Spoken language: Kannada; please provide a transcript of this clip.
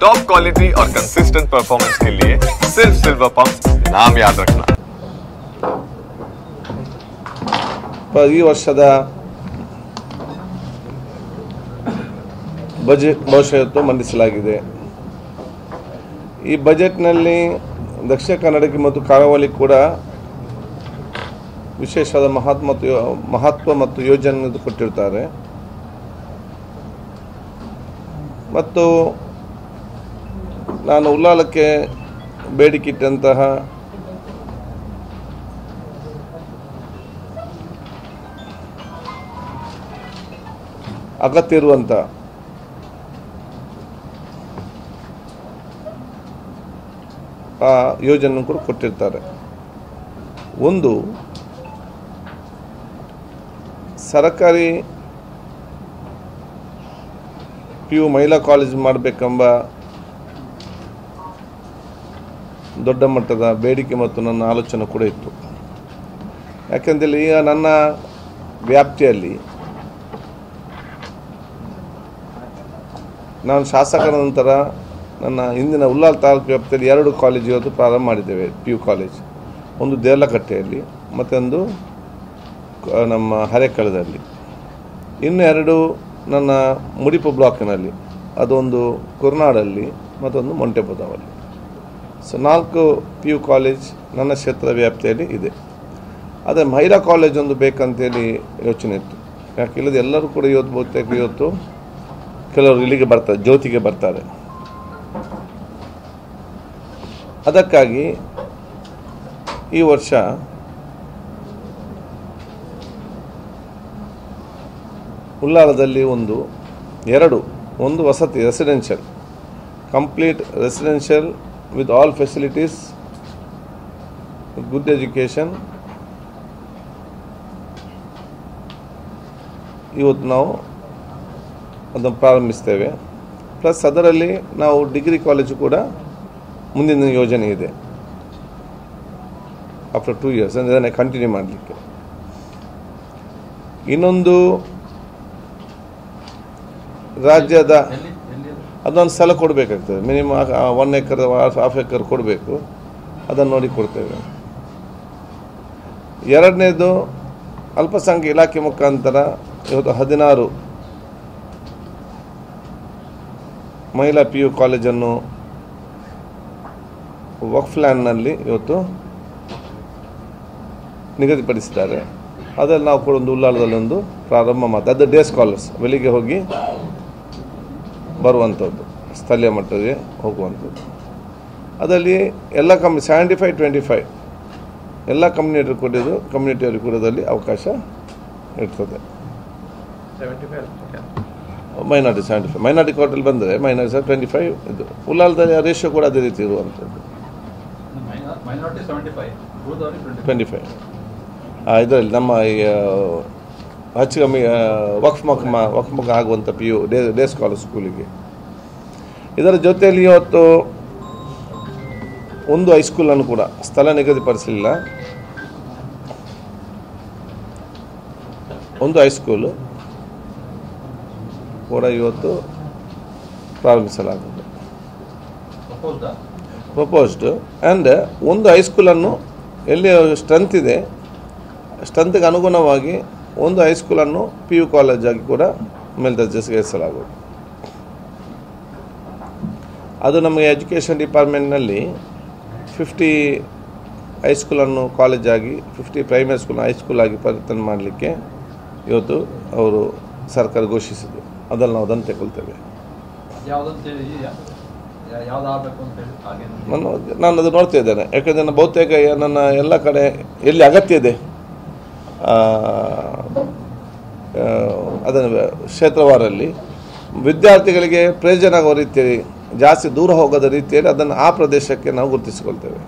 टॉप क्वालिटी और कंसिस्टेंट परफॉर्मेंस के लिए सिर्फ सिल्वर पंप नाम याद रखना। ಈ ವರ್ಷದ ಬಜೆಟ್ ಬಹುಶಃ ಮಂಡಿಸಲಾಗಿದೆ. ಈ ಬಜೆಟ್ನಲ್ಲಿ ದಕ್ಷಿಣ ಕನ್ನಡಕ್ಕೆ ಮತ್ತು ಕರಾವಳಿ ಕೂಡ ವಿಶೇಷವಾದ ಮಹತ್ವ ಮತ್ತು ಯೋಜನೆ ಕೊಟ್ಟಿರ್ತಾರೆ. ಮತ್ತು ನಾನು ಉಳ್ಳಾಲಕ್ಕೆ ಬೇಡಿಕೆಯಿಟ್ಟಂತಹ ಅಗತ್ಯ ಇರುವಂಥ ಆ ಯೋಜನೆ ಕೂಡ ಕೊಟ್ಟಿರ್ತಾರೆ. ಒಂದು ಸರ್ಕಾರಿ PU ಮಹಿಳಾ ಕಾಲೇಜ್ ಮಾಡಬೇಕೆಂಬ ದೊಡ್ಡ ಮಟ್ಟದ ಬೇಡಿಕೆ ಮತ್ತು ನನ್ನ ಆಲೋಚನೆ ಕೂಡ ಇತ್ತು. ಯಾಕೆಂದರೆ ಈಗ ನನ್ನ ವ್ಯಾಪ್ತಿಯಲ್ಲಿ ನಾನು ಶಾಸಕರ ನಂತರ ನನ್ನ ಹಿಂದಿನ ಉಳ್ಳಾಲ ತಾಲೂಕು ವ್ಯಾಪ್ತಿಯಲ್ಲಿ 2 ಕಾಲೇಜ್ ಇವತ್ತು ಪ್ರಾರಂಭ ಮಾಡಿದ್ದೇವೆ. PU ಕಾಲೇಜ್, ಒಂದು ದೇರ್ಲಕಟ್ಟೆಯಲ್ಲಿ ಮತ್ತೊಂದು ನಮ್ಮ ಹರೇಕಳದಲ್ಲಿ, ಇನ್ನು 2 ನನ್ನ ಮುಡಿಪು ಬ್ಲಾಕಿನಲ್ಲಿ, ಅದೊಂದು ಕುರ್ನಾಡಲ್ಲಿ ಮತ್ತೊಂದು ಮೊಂಟೆಪುರದಲ್ಲಿ. ಸೊ 4 PU ಕಾಲೇಜ್ ನನ್ನ ಕ್ಷೇತ್ರ ವ್ಯಾಪ್ತಿಯಲ್ಲಿ ಇದೆ. ಅದೇ ಮಹಿಳಾ ಕಾಲೇಜ್ ಒಂದು ಬೇಕಂತೇಳಿ ಯೋಚನೆ ಇತ್ತು. ಯಾಕೆ ಇಲ್ಲದೆ ಎಲ್ಲರೂ ಕೂಡ ಇವತ್ತು ಕೆಲವರು ಇಲ್ಲಿಗೆ ಬರ್ತಾರೆ, ಜ್ಯೋತಿಗೆ ಬರ್ತಾರೆ. ಅದಕ್ಕಾಗಿ ಈ ವರ್ಷ ಉಳ್ಳಾಲದಲ್ಲಿ ಒಂದು ವಸತಿ residential, complete residential with all facilities, good education, ಇವತ್ತು ನಾವು ಅದನ್ನು ಪ್ರಾರಂಭಿಸ್ತೇವೆ. ಪ್ಲಸ್ ಅದರಲ್ಲಿ ನಾವು ಡಿಗ್ರಿ ಕಾಲೇಜು ಕೂಡ ಮುಂದಿನ ಯೋಜನೆ ಇದೆ. ಆಫ್ಟರ್ 2 years ಅದನ್ನು ಕಂಟಿನ್ಯೂ ಮಾಡಲಿಕ್ಕೆ. ಇನ್ನೊಂದು ರಾಜ್ಯದ ಅದೊಂದು ಸ್ಥಳ ಕೊಡಬೇಕಾಗ್ತದೆ. ಮಿನಿಮಮ್ 1 acre 1/2 acre ಕೊಡಬೇಕು. ಅದನ್ನು ನೋಡಿ ಕೊಡ್ತೇವೆ. ಎರಡನೇದು ಅಲ್ಪಸಂಖ್ಯಾತ ಇಲಾಖೆ ಮುಖಾಂತರ ಇವತ್ತು 16 ಮಹಿಳಾ PU ಕಾಲೇಜನ್ನು ವಕ್ಫ್ ಲ್ಯಾಂಡ್ನಲ್ಲಿ ಇವತ್ತು ನಿಗದಿಪಡಿಸಿದ್ದಾರೆ. ಅದರಲ್ಲಿ ನಾವು ಕೂಡ ಒಂದು ಉಳ್ಳಾಲದಲ್ಲಿ ಒಂದು ಪ್ರಾರಂಭ ಅದು ಡೇ ಸ್ಕಾಲರ್ಸ್ ಬೆಳಿಗ್ಗೆ ಹೋಗಿ ಬರುವಂಥದ್ದು, ಸ್ಥಳೀಯ ಮಟ್ಟಕ್ಕೆ ಹೋಗುವಂಥದ್ದು. ಅದರಲ್ಲಿ ಎಲ್ಲ 75-25 ಎಲ್ಲ ಕಮ್ಯುನಿಟಿಯವರಿಗೆ ಕೂಡ ಅದರಲ್ಲಿ ಅವಕಾಶ ಇರ್ತದೆ. ಮೈನಾರಿಟಿ 75, ಮೈನಾರಿಟಿ ಕೋರ್ಟಲ್ಲಿ ಬಂದರೆ ಮೈನಾರಿಟಿ 25 ಇದು. ಉಳ್ಳಾಲದಲ್ಲಿ ಆ ರೇಷಿಯೋ ಕೂಡ ಅದೇ ರೀತಿ ಇರುವಂಥದ್ದು. 25 ಇದರಲ್ಲಿ ನಮ್ಮ ಹೆಚ್ಚು ಕಮ್ಮಿ ವಕ್ಫ್ ಮುಖ ಆಗುವಂಥ PU ಡೇ ಸ್ಕಾಲರ್ ಸ್ಕೂಲಿಗೆ. ಇದರ ಜೊತೆಯಲ್ಲಿ ಇವತ್ತು ಒಂದು ಹೈಸ್ಕೂಲನ್ನು ಕೂಡ ಸ್ಥಳ ನಿಗದಿಪಡಿಸಲಿಲ್ಲ. ಒಂದು ಹೈಸ್ಕೂಲು ಕೂಡ ಇವತ್ತು ಪ್ರಾರಂಭಿಸಲಾಗುತ್ತದೆ, ಪ್ರಪೋಸ್ಡ್. ಆ್ಯಂಡ್ ಒಂದು ಹೈಸ್ಕೂಲನ್ನು ಎಲ್ಲಿ ಸ್ಟ್ರೆಂತ್ ಇದೆ, ಸ್ಟ್ರೆಂತ್ಗೆ ಅನುಗುಣವಾಗಿ ಒಂದು ಹೈಸ್ಕೂಲನ್ನು PU ಕಾಲೇಜ್ ಆಗಿ ಕೂಡ ಮೇಲ್ದರ್ಜೆಗೆ ಏರಿಸಲಾಗುವುದು. ಅದು ನಮಗೆ ಎಜುಕೇಷನ್ ಡಿಪಾರ್ಟ್ಮೆಂಟ್ನಲ್ಲಿ 50 ಹೈಸ್ಕೂಲನ್ನು ಕಾಲೇಜ್ ಆಗಿ 50 ಪ್ರೈಮರಿ ಸ್ಕೂಲ್ನ ಹೈಸ್ಕೂಲ್ ಆಗಿ ಪರಿವರ್ತನೆ ಮಾಡಲಿಕ್ಕೆ ಇವತ್ತು ಅವರು ಸರ್ಕಾರ ಘೋಷಿಸಿದೆ. ಅದನ್ನು ನಾವು ಅದನ್ನು ತಗೊಳ್ತೇವೆ. ನಾನು ಅದು ನೋಡ್ತಾ ಇದ್ದೇನೆ. ಯಾಕೆಂದರೆ ನಾನು ಬಹುತೇಕ ನನ್ನ ಎಲ್ಲ ಕಡೆ ಎಲ್ಲಿ ಅಗತ್ಯ ಇದೆ ಅದನ್ನು ಕ್ಷೇತ್ರವಾರಲ್ಲಿ ವಿದ್ಯಾರ್ಥಿಗಳಿಗೆ ಪ್ರಯೋಜನ ಆಗುವ ರೀತಿಯಲ್ಲಿ, ಜಾಸ್ತಿ ದೂರ ಹೋಗೋದ ರೀತಿಯಲ್ಲಿ ಅದನ್ನು ಆ ಪ್ರದೇಶಕ್ಕೆ ನಾವು ಗುರುತಿಸಿಕೊಳ್ತೇವೆ.